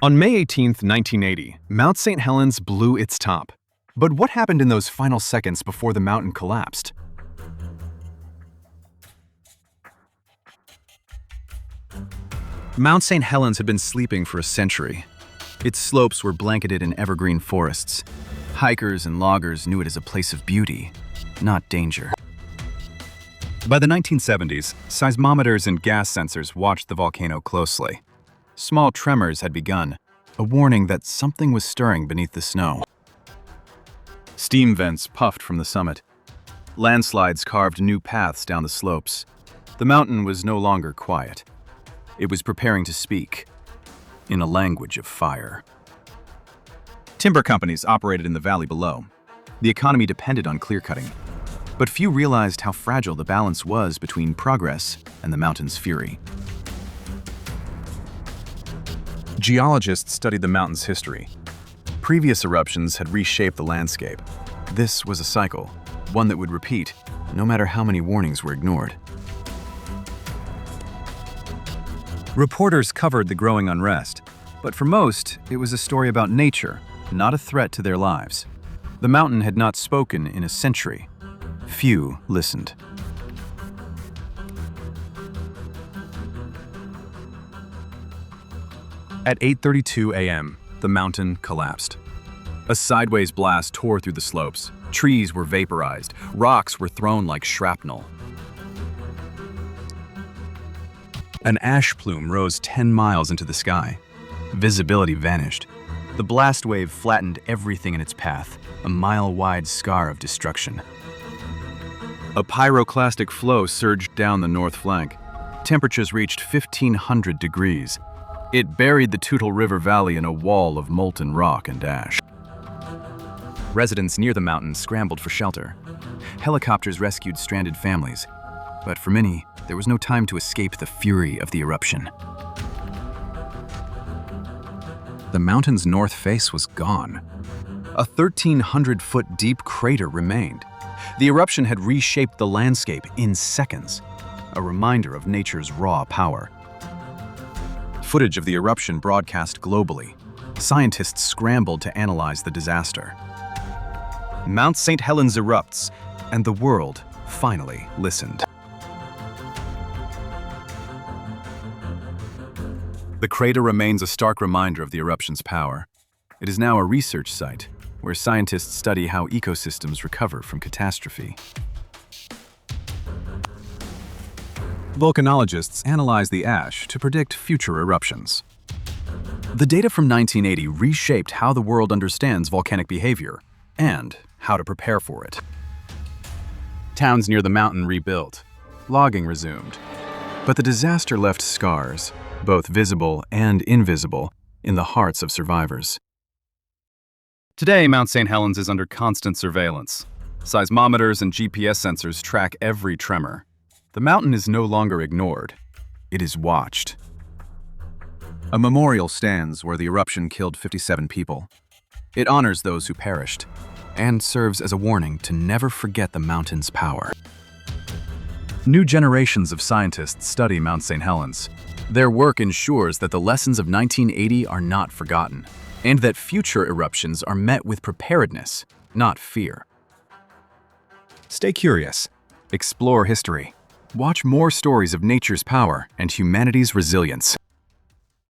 On May 18, 1980, Mount St. Helens blew its top. But what happened in those final seconds before the mountain collapsed? Mount St. Helens had been sleeping for a century. Its slopes were blanketed in evergreen forests. Hikers and loggers knew it as a place of beauty, not danger. By the 1970s, seismometers and gas sensors watched the volcano closely. Small tremors had begun, a warning that something was stirring beneath the snow. Steam vents puffed from the summit. Landslides carved new paths down the slopes. The mountain was no longer quiet. It was preparing to speak, in a language of fire. Timber companies operated in the valley below. The economy depended on clear-cutting. But few realized how fragile the balance was between progress and the mountain's fury. Geologists studied the mountain's history. Previous eruptions had reshaped the landscape. This was a cycle, one that would repeat, no matter how many warnings were ignored. Reporters covered the growing unrest, but for most, it was a story about nature, not a threat to their lives. The mountain had not spoken in a century. Few listened. At 8:32 a.m., the mountain collapsed. A sideways blast tore through the slopes. Trees were vaporized. Rocks were thrown like shrapnel. An ash plume rose 10 miles into the sky. Visibility vanished. The blast wave flattened everything in its path, a mile-wide scar of destruction. A pyroclastic flow surged down the north flank. Temperatures reached 1,500 degrees. It buried the Toutle River Valley in a wall of molten rock and ash. Residents near the mountain scrambled for shelter. Helicopters rescued stranded families. But for many, there was no time to escape the fury of the eruption. The mountain's north face was gone. A 1,300-foot deep crater remained. The eruption had reshaped the landscape in seconds, a reminder of nature's raw power. Footage of the eruption broadcast globally. Scientists scrambled to analyze the disaster. Mount St. Helens erupts, and the world finally listened. The crater remains a stark reminder of the eruption's power. It is now a research site where scientists study how ecosystems recover from catastrophe. Volcanologists analyze the ash to predict future eruptions. The data from 1980 reshaped how the world understands volcanic behavior and how to prepare for it. Towns near the mountain rebuilt. Logging resumed. But the disaster left scars, both visible and invisible, in the hearts of survivors. Today, Mount St. Helens is under constant surveillance. Seismometers and GPS sensors track every tremor. The mountain is no longer ignored. It is watched. A memorial stands where the eruption killed 57 people. It honors those who perished and serves as a warning to never forget the mountain's power. New generations of scientists study Mount St. Helens. Their work ensures that the lessons of 1980 are not forgotten, and that future eruptions are met with preparedness, not fear. Stay curious. Explore history. Watch more stories of nature's power and humanity's resilience.